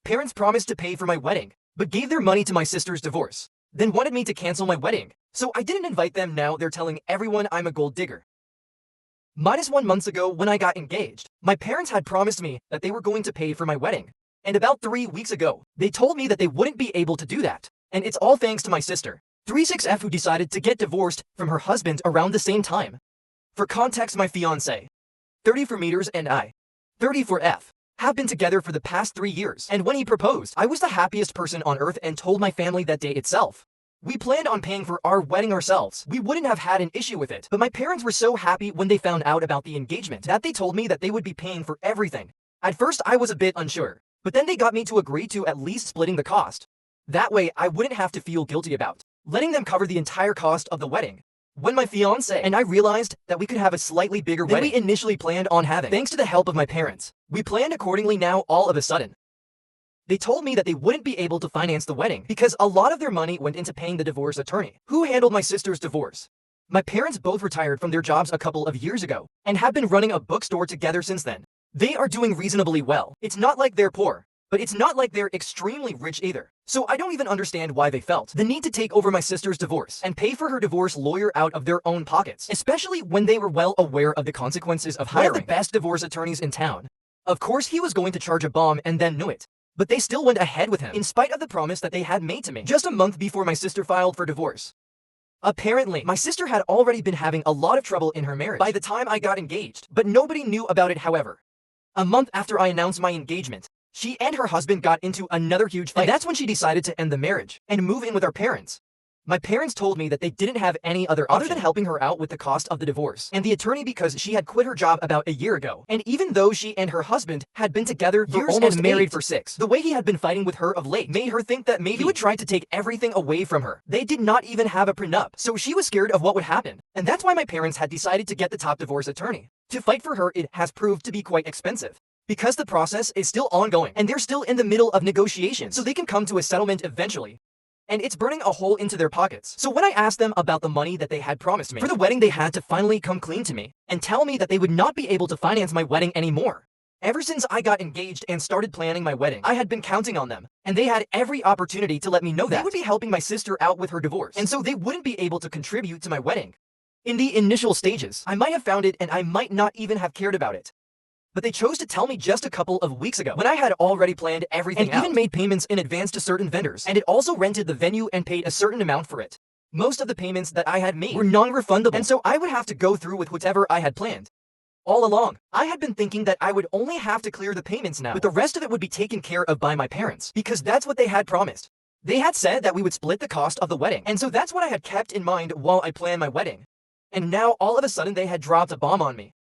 Parents promised to pay for my wedding, but gave their money to my sister's divorce, then wanted me to cancel my wedding. So I didn't invite them. Now they're telling everyone I'm a gold digger. -1 month ago when I got engaged, my parents had promised me that they were going to pay for my wedding. And about 3 weeks ago, they told me that they wouldn't be able to do that. And it's all thanks to my sister, 36F, who decided to get divorced from her husband around the same time. For context, my fiancé, 34 meters, and I, 34F, have been together for the past 3 years. And when he proposed, I was the happiest person on earth and told my family that day itself. We planned on paying for our wedding ourselves. We wouldn't have had an issue with it. But my parents were so happy when they found out about the engagement that they told me that they would be paying for everything. At first, I was a bit unsure, but then they got me to agree to at least splitting the cost. That way, I wouldn't have to feel guilty about letting them cover the entire cost of the wedding. When my fiancé and I realized that we could have a slightly bigger wedding than we initially planned on having, thanks to the help of my parents, we planned accordingly. Now all of a sudden, they told me that they wouldn't be able to finance the wedding because a lot of their money went into paying the divorce attorney who handled my sister's divorce. My parents both retired from their jobs a couple of years ago and have been running a bookstore together since then. They are doing reasonably well. It's not like they're poor, but it's not like they're extremely rich either. So I don't even understand why they felt the need to take over my sister's divorce and pay for her divorce lawyer out of their own pockets, especially when they were well aware of the consequences of hiring one of the best divorce attorneys in town. Of course, he was going to charge a bomb and then knew it. But they still went ahead with him, in spite of the promise that they had made to me just a month before my sister filed for divorce. Apparently, my sister had already been having a lot of trouble in her marriage by the time I got engaged, but nobody knew about it. However, a month after I announced my engagement, she and her husband got into another huge fight, and that's when she decided to end the marriage and move in with our parents. My parents told me that they didn't have any other option other than helping her out with the cost of the divorce and the attorney because she had quit her job about a year ago. And even though she and her husband had been together for years almost and married for 6, the way he had been fighting with her of late made her think that maybe he would try to take everything away from her. They did not even have a prenup, so she was scared of what would happen. And that's why my parents had decided to get the top divorce attorney to fight for her. It has proved to be quite expensive, because the process is still ongoing and they're still in the middle of negotiations, so they can come to a settlement eventually. And it's burning a hole into their pockets. So when I asked them about the money that they had promised me for the wedding, they had to finally come clean to me and tell me that they would not be able to finance my wedding anymore. Ever since I got engaged and started planning my wedding, I had been counting on them, and they had every opportunity to let me know that they would be helping my sister out with her divorce, and so they wouldn't be able to contribute to my wedding. In the initial stages, I might have found it and I might not even have cared about it. But they chose to tell me just a couple of weeks ago when I had already planned everything and even made payments in advance to certain vendors, and it also rented the venue and paid a certain amount for it. Most of the payments that I had made were non-refundable, and so I would have to go through with whatever I had planned. All along, I had been thinking that I would only have to clear the payments now, but the rest of it would be taken care of by my parents, because that's what they had promised. They had said that we would split the cost of the wedding, and so that's what I had kept in mind while I planned my wedding. And now all of a sudden they had dropped a bomb on me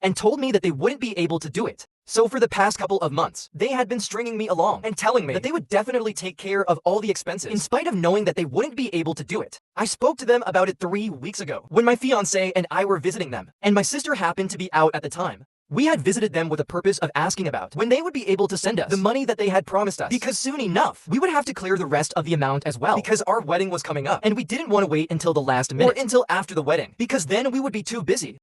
and told me that they wouldn't be able to do it. So for the past couple of months, they had been stringing me along and telling me that they would definitely take care of all the expenses, in spite of knowing that they wouldn't be able to do it. I spoke to them about it 3 weeks ago when my fiancé and I were visiting them, and my sister happened to be out at the time. We had visited them with the purpose of asking about when they would be able to send us the money that they had promised us, because soon enough, we would have to clear the rest of the amount as well, because our wedding was coming up, and we didn't want to wait until the last minute or until after the wedding, because then we would be too busy.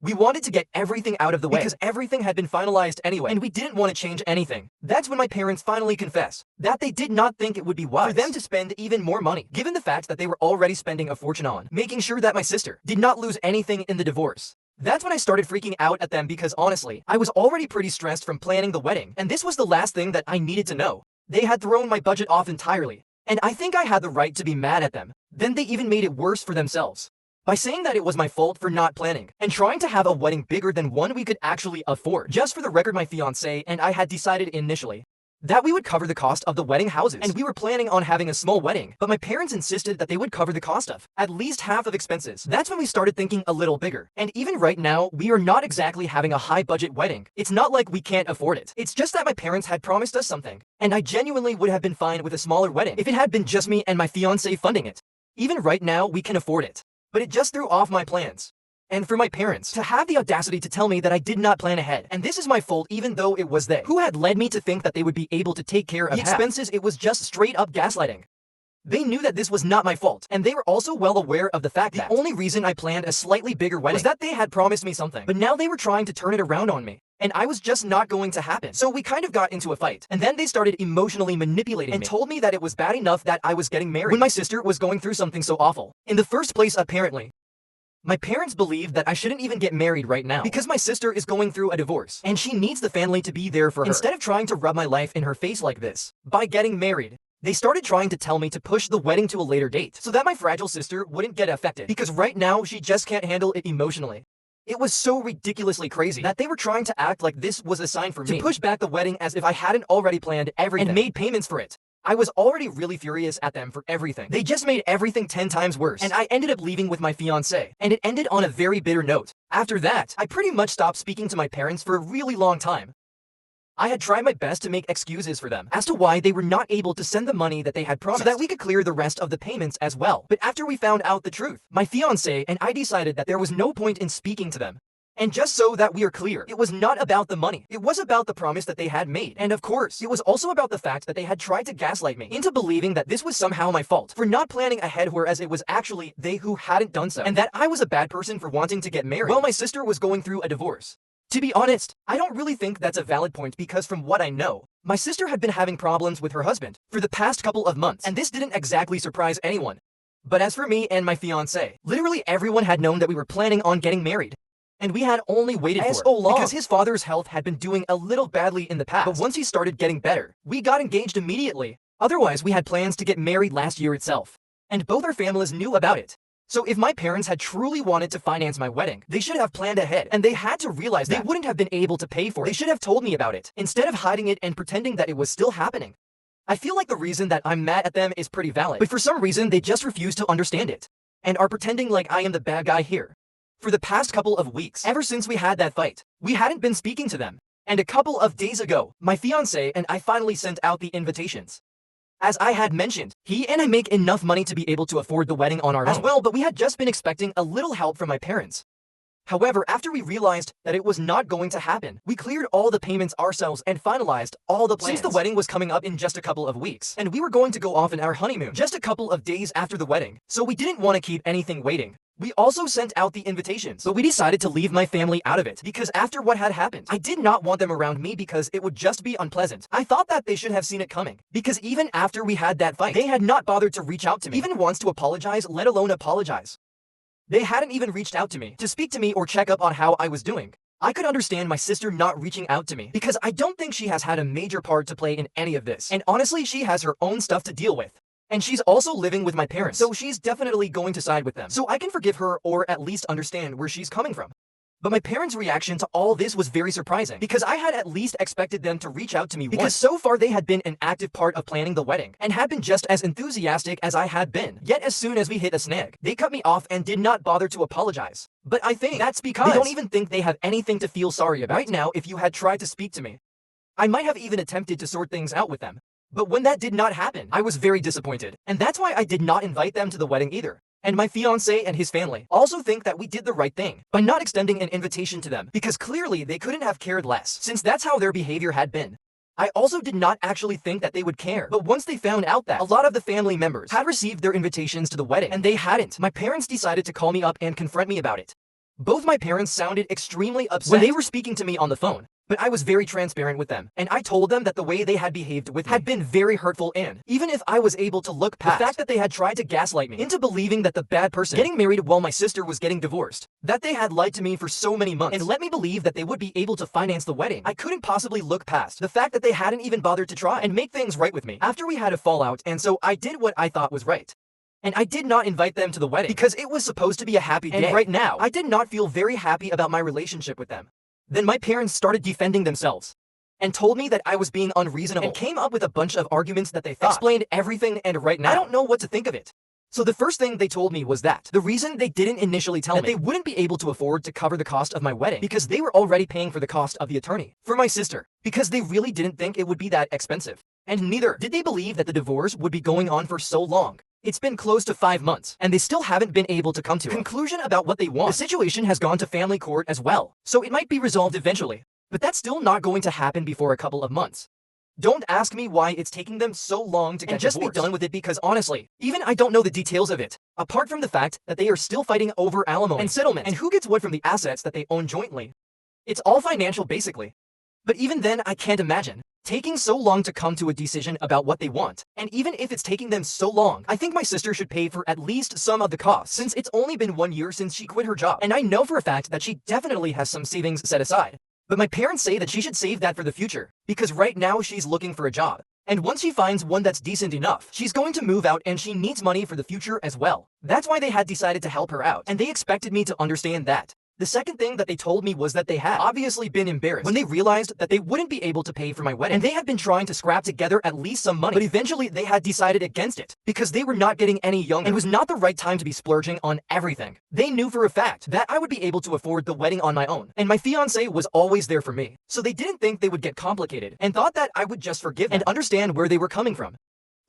We wanted to get everything out of the way because everything had been finalized anyway, and we didn't want to change anything. That's when my parents finally confessed that they did not think it would be wise for them to spend even more money, given the fact that they were already spending a fortune on making sure that my sister did not lose anything in the divorce. That's when I started freaking out at them because honestly, I was already pretty stressed from planning the wedding, and this was the last thing that I needed to know. They had thrown my budget off entirely, and I think I had the right to be mad at them. Then they even made it worse for themselves by saying that it was my fault for not planning and trying to have a wedding bigger than one we could actually afford. Just for the record, my fiancé and I had decided initially that we would cover the cost of the wedding houses, and we were planning on having a small wedding, but my parents insisted that they would cover the cost of at least half of expenses. That's when we started thinking a little bigger, and even right now, we are not exactly having a high-budget wedding. It's not like we can't afford it. It's just that my parents had promised us something, and I genuinely would have been fine with a smaller wedding if it had been just me and my fiancé funding it. Even right now, we can afford it, but it just threw off my plans. And for my parents to have the audacity to tell me that I did not plan ahead, and this is my fault even though it was they who had led me to think that they would be able to take care of the expenses, it was just straight up gaslighting. They knew that this was not my fault, and they were also well aware of the fact that the only reason I planned a slightly bigger wedding was that they had promised me something, but now they were trying to turn it around on me. and I was just not going to happen. So we kind of got into a fight, and then they started emotionally manipulating me and told me that it was bad enough that I was getting married when my sister was going through something so awful. In the first place, apparently, my parents believed that I shouldn't even get married right now because my sister is going through a divorce and she needs the family to be there for her. Instead of trying to rub my life in her face like this, by getting married, they started trying to tell me to push the wedding to a later date so that my fragile sister wouldn't get affected because right now she just can't handle it emotionally. It was so ridiculously crazy that they were trying to act like this was a sign for me to push back the wedding as if I hadn't already planned everything and made payments for it. I was already really furious at them for everything. They just made everything 10 times worse, and I ended up leaving with my fiancé, and it ended on a very bitter note. After that, I pretty much stopped speaking to my parents for a really long time. I had tried my best to make excuses for them as to why they were not able to send the money that they had promised so that we could clear the rest of the payments as well. But after we found out the truth, my fiancé and I decided that there was no point in speaking to them. And just so that we are clear, it was not about the money. It was about the promise that they had made. And of course, it was also about the fact that they had tried to gaslight me into believing that this was somehow my fault for not planning ahead, whereas it was actually they who hadn't done so. And that I was a bad person for wanting to get married while my sister was going through a divorce. To be honest, I don't really think that's a valid point because from what I know, my sister had been having problems with her husband for the past couple of months, and this didn't exactly surprise anyone. But as for me and my fiancé, literally everyone had known that we were planning on getting married. And we had only waited for so long because his father's health had been doing a little badly in the past. But once he started getting better, we got engaged immediately. Otherwise, we had plans to get married last year itself. And both our families knew about it. So if my parents had truly wanted to finance my wedding, they should have planned ahead, and they had to realize that they wouldn't have been able to pay for it. They should have told me about it, instead of hiding it and pretending that it was still happening. I feel like the reason that I'm mad at them is pretty valid, but for some reason they just refuse to understand it, and are pretending like I am the bad guy here. For the past couple of weeks, ever since we had that fight, we hadn't been speaking to them, and a couple of days ago, my fiancé and I finally sent out the invitations. As I had mentioned, he and I make enough money to be able to afford the wedding on our own as well, but we had just been expecting a little help from my parents. However, after we realized that it was not going to happen, we cleared all the payments ourselves and finalized all the plans. Since the wedding was coming up in just a couple of weeks, and we were going to go off on our honeymoon just a couple of days after the wedding, so we didn't want to keep anything waiting. We also sent out the invitations, but we decided to leave my family out of it because after what had happened, I did not want them around me because it would just be unpleasant. I thought that they should have seen it coming because even after we had that fight, they had not bothered to reach out to me, even once to apologize, let alone apologize. They hadn't even reached out to me to speak to me or check up on how I was doing. I could understand my sister not reaching out to me because I don't think she has had a major part to play in any of this. And honestly, she has her own stuff to deal with. And she's also living with my parents, so she's definitely going to side with them. So I can forgive her or at least understand where she's coming from. But my parents' reaction to all this was very surprising because I had at least expected them to reach out to me because so far they had been an active part of planning the wedding and had been just as enthusiastic as I had been. Yet as soon as we hit a snag, they cut me off and did not bother to apologize. But I think that's because they don't even think they have anything to feel sorry about. Right now, if you had tried to speak to me, I might have even attempted to sort things out with them. But when that did not happen, I was very disappointed. And that's why I did not invite them to the wedding either. And my fiancé and his family also think that we did the right thing by not extending an invitation to them because clearly they couldn't have cared less since that's how their behavior had been. I also did not actually think that they would care, but once they found out that a lot of the family members had received their invitations to the wedding and they hadn't, my parents decided to call me up and confront me about it. Both my parents sounded extremely upset when they were speaking to me on the phone. But I was very transparent with them, and I told them that the way they had behaved with me had been very hurtful, and even if I was able to look past the fact that they had tried to gaslight me into believing that the bad person getting married while my sister was getting divorced, that they had lied to me for so many months and let me believe that they would be able to finance the wedding, I couldn't possibly look past the fact that they hadn't even bothered to try and make things right with me after we had a fallout, and so I did what I thought was right. And I did not invite them to the wedding because it was supposed to be a happy day. And right now, I did not feel very happy about my relationship with them. Then my parents started defending themselves and told me that I was being unreasonable and came up with a bunch of arguments that they thought explained everything, and right now I don't know what to think of it. So the first thing they told me was that the reason they didn't initially tell me that they wouldn't be able to afford to cover the cost of my wedding because they were already paying for the cost of the attorney for my sister because they really didn't think it would be that expensive. And neither did they believe that the divorce would be going on for so long. It's been close to 5 months, and they still haven't been able to come to a conclusion about what they want. The situation has gone to family court as well, so it might be resolved eventually. But that's still not going to happen before a couple of months. Don't ask me why it's taking them so long to get divorced. Just be done with it because honestly, even I don't know the details of it, apart from the fact that they are still fighting over alimony and settlement and who gets what from the assets that they own jointly. It's all financial basically. But even then, I can't imagine taking so long to come to a decision about what they want. And even if it's taking them so long, I think my sister should pay for at least some of the costs, since it's only been 1 year since she quit her job. And I know for a fact that she definitely has some savings set aside. But my parents say that she should save that for the future, because right now she's looking for a job. And once she finds one that's decent enough, she's going to move out and she needs money for the future as well. That's why they had decided to help her out, and they expected me to understand that. The second thing that they told me was that they had obviously been embarrassed when they realized that they wouldn't be able to pay for my wedding, and they had been trying to scrap together at least some money, but eventually they had decided against it because they were not getting any younger and it was not the right time to be splurging on everything. They knew for a fact that I would be able to afford the wedding on my own, and my fiance was always there for me, so they didn't think they would get complicated and thought that I would just forgive them and understand where they were coming from.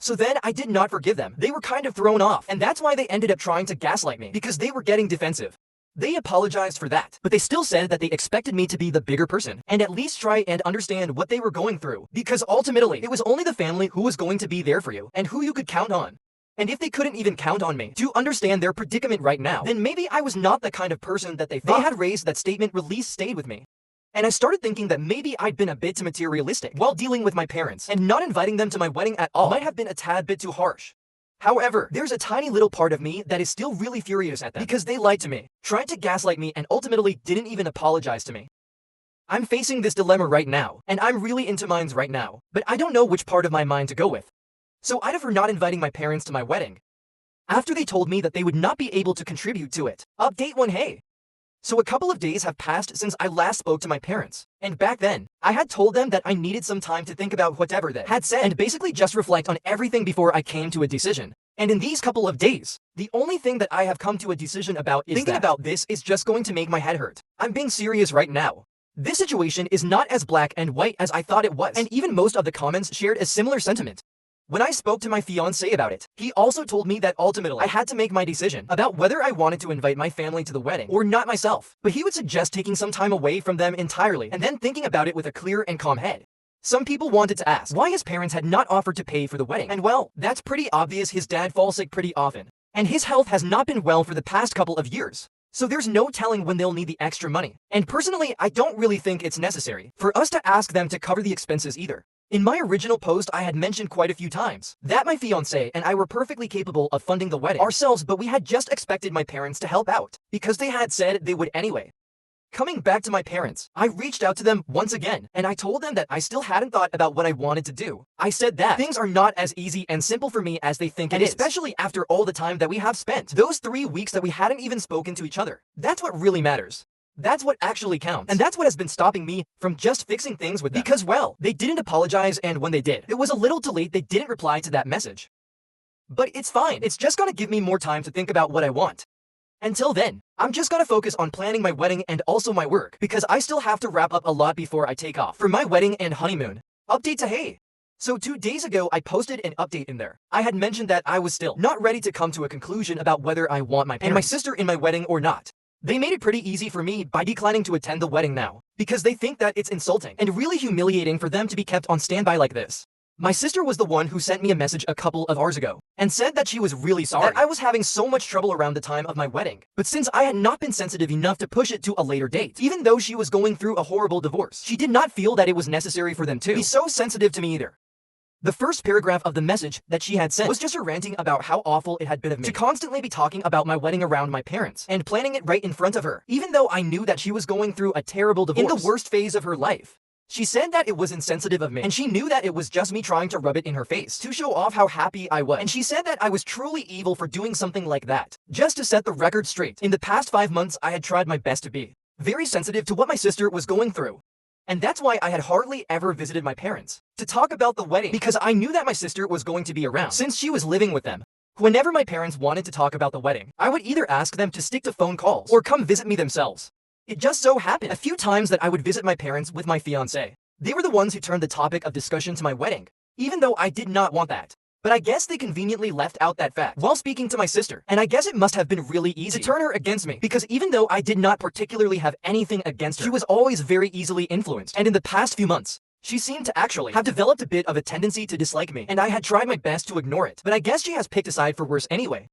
So then I did not forgive them. They were kind of thrown off, and that's why they ended up trying to gaslight me because they were getting defensive. They apologized for that, but they still said that they expected me to be the bigger person and at least try and understand what they were going through, because ultimately it was only the family who was going to be there for you and who you could count on. And if they couldn't even count on me to understand their predicament right now, then maybe I was not the kind of person that they thought. They had raised that statement release stayed with me. And I started thinking that maybe I'd been a bit too materialistic while dealing with my parents, and not inviting them to my wedding at all might have been a tad bit too harsh. However, there's a tiny little part of me that is still really furious at them because they lied to me, tried to gaslight me, and ultimately didn't even apologize to me. I'm facing this dilemma right now, and I'm really into minds right now, but I don't know which part of my mind to go with. So I'd for not inviting my parents to my wedding, after they told me that they would not be able to contribute to it. Update 1. Hey. So a couple of days have passed since I last spoke to my parents, and back then, I had told them that I needed some time to think about whatever they had said and basically just reflect on everything before I came to a decision. And in these couple of days, the only thing that I have come to a decision about is thinking about this is just going to make my head hurt. I'm being serious right now. This situation is not as black and white as I thought it was, and even most of the comments shared a similar sentiment. When I spoke to my fiancé about it, he also told me that ultimately I had to make my decision about whether I wanted to invite my family to the wedding or not myself, but he would suggest taking some time away from them entirely and then thinking about it with a clear and calm head. Some people wanted to ask why his parents had not offered to pay for the wedding, and well, that's pretty obvious. His dad falls sick pretty often, and his health has not been well for the past couple of years. So there's no telling when they'll need the extra money. And personally, I don't really think it's necessary for us to ask them to cover the expenses either. In my original post, I had mentioned quite a few times that my fiancé and I were perfectly capable of funding the wedding ourselves, but we had just expected my parents to help out because they had said they would anyway. Coming back to my parents, I reached out to them once again, and I told them that I still hadn't thought about what I wanted to do. I said that things are not as easy and simple for me as they think it is, especially after all the time that we have spent. Those 3 weeks that we hadn't even spoken to each other. That's what really matters. That's what actually counts. And that's what has been stopping me from just fixing things with them. Because, well, they didn't apologize, and when they did, it was a little too late. They didn't reply to that message. But it's fine. It's just gonna give me more time to think about what I want. Until then, I'm just gonna focus on planning my wedding and also my work, because I still have to wrap up a lot before I take off for my wedding and honeymoon. Update to hey. So 2 days ago, I posted an update in there. I had mentioned that I was still not ready to come to a conclusion about whether I want my parents and my sister in my wedding or not. They made it pretty easy for me by declining to attend the wedding now, because they think that it's insulting and really humiliating for them to be kept on standby like this. My sister was the one who sent me a message a couple of hours ago and said that she was really sorry that I was having so much trouble around the time of my wedding. But since I had not been sensitive enough to push it to a later date, even though she was going through a horrible divorce, she did not feel that it was necessary for them to be so sensitive to me either. The first paragraph of the message that she had sent was just her ranting about how awful it had been of me to constantly be talking about my wedding around my parents and planning it right in front of her, even though I knew that she was going through a terrible divorce in the worst phase of her life. She said that it was insensitive of me, and she knew that it was just me trying to rub it in her face to show off how happy I was. And she said that I was truly evil for doing something like that. Just to set the record straight, in the past 5 months, I had tried my best to be very sensitive to what my sister was going through. And that's why I had hardly ever visited my parents to talk about the wedding, because I knew that my sister was going to be around since she was living with them. Whenever my parents wanted to talk about the wedding, I would either ask them to stick to phone calls or come visit me themselves. It just so happened a few times that I would visit my parents with my fiancé. They were the ones who turned the topic of discussion to my wedding, even though I did not want that. But I guess they conveniently left out that fact while speaking to my sister, and I guess it must have been really easy to turn her against me, because even though I did not particularly have anything against her, she was always very easily influenced, and in the past few months, she seemed to actually have developed a bit of a tendency to dislike me, and I had tried my best to ignore it, but I guess she has picked a side for worse anyway.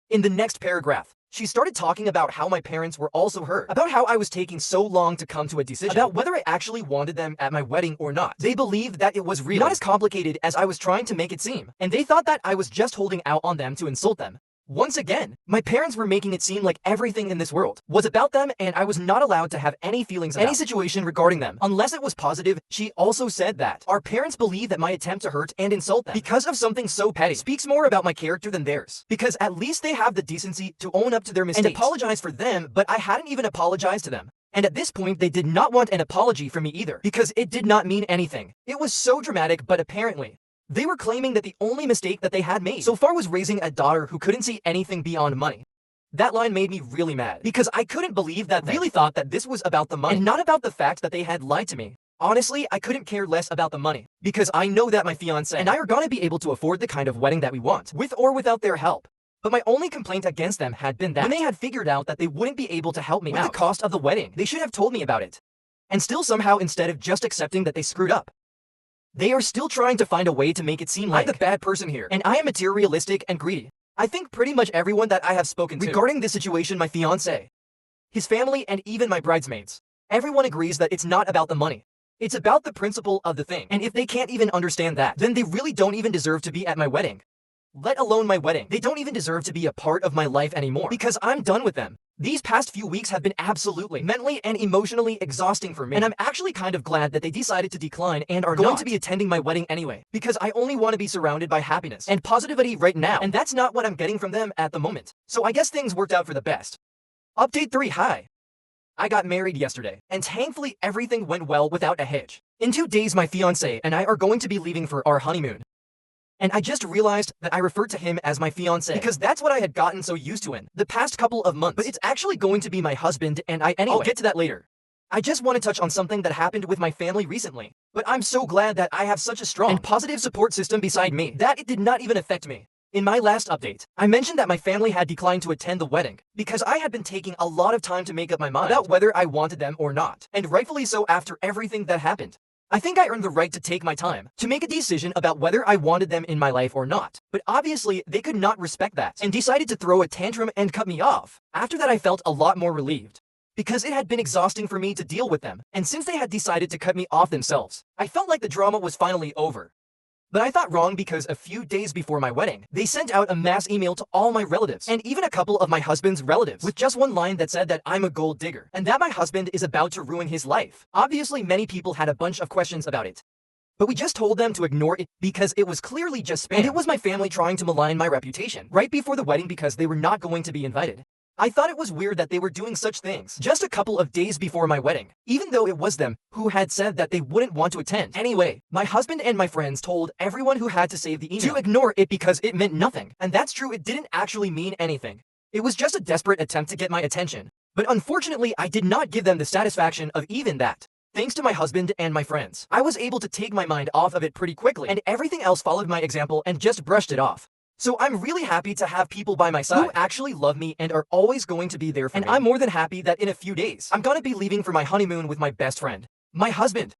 In the next paragraph, She started talking about how my parents were also hurt, about how I was taking so long to come to a decision, about whether I actually wanted them at my wedding or not. They believed that it was really not as complicated as I was trying to make it seem, and they thought that I was just holding out on them to insult them. Once again, my parents were making it seem like everything in this world was about them and I was not allowed to have any feelings about any situation regarding them, unless it was positive. She also said that our parents believe that my attempt to hurt and insult them because of something so petty speaks more about my character than theirs, because at least they have the decency to own up to their mistakes and apologize for them, but I hadn't even apologized to them. And at this point, they did not want an apology from me either, because it did not mean anything. It was so dramatic, but apparently, they were claiming that the only mistake that they had made so far was raising a daughter who couldn't see anything beyond money. That line made me really mad, because I couldn't believe that they really thought that this was about the money and not about the fact that they had lied to me. Honestly, I couldn't care less about the money, because I know that my fiancé and I are gonna be able to afford the kind of wedding that we want, with or without their help. But my only complaint against them had been that when they had figured out that they wouldn't be able to help me with the cost of the wedding, they should have told me about it. And still somehow, instead of just accepting that they screwed up, they are still trying to find a way to make it seem like I'm the bad person here, and I am materialistic and greedy. I think pretty much everyone that I have spoken to regarding this situation, my fiancé, his family, and even my bridesmaids, everyone agrees that it's not about the money. It's about the principle of the thing, and if they can't even understand that, then they really don't even deserve to be at my wedding. Let alone my wedding. They don't even deserve to be a part of my life anymore, because I'm done with them. These past few weeks have been absolutely mentally and emotionally exhausting for me, and I'm actually kind of glad that they decided to decline and are going to be attending my wedding anyway, because I only want to be surrounded by happiness and positivity right now, and that's not what I'm getting from them at the moment. So I guess things worked out for the best. Update 3. Hi. I got married yesterday, and thankfully everything went well without a hitch. In 2 days, my fiancé and I are going to be leaving for our honeymoon. And I just realized that I referred to him as my fiancé because that's what I had gotten so used to in the past couple of months. But it's actually going to be my husband, and I'll get to that later. I just want to touch on something that happened with my family recently. But I'm so glad that I have such a strong and positive support system beside me that it did not even affect me. In my last update, I mentioned that my family had declined to attend the wedding because I had been taking a lot of time to make up my mind about whether I wanted them or not, and rightfully so after everything that happened. I think I earned the right to take my time to make a decision about whether I wanted them in my life or not, but obviously they could not respect that and decided to throw a tantrum and cut me off. After that, I felt a lot more relieved, because it had been exhausting for me to deal with them, and since they had decided to cut me off themselves, I felt like the drama was finally over. But I thought wrong, because a few days before my wedding, they sent out a mass email to all my relatives, and even a couple of my husband's relatives, with just one line that said that I'm a gold digger, and that my husband is about to ruin his life. Obviously, many people had a bunch of questions about it, but we just told them to ignore it because it was clearly just spam, and it was my family trying to malign my reputation right before the wedding because they were not going to be invited. I thought it was weird that they were doing such things just a couple of days before my wedding, even though it was them who had said that they wouldn't want to attend. Anyway, my husband and my friends told everyone who had to save the email to ignore it because it meant nothing. And that's true, it didn't actually mean anything. It was just a desperate attempt to get my attention. But unfortunately, I did not give them the satisfaction of even that. Thanks to my husband and my friends, I was able to take my mind off of it pretty quickly, and everything else followed my example and just brushed it off. So I'm really happy to have people by my side who actually love me and are always going to be there for me. And I'm more than happy that in a few days, I'm gonna be leaving for my honeymoon with my best friend, my husband.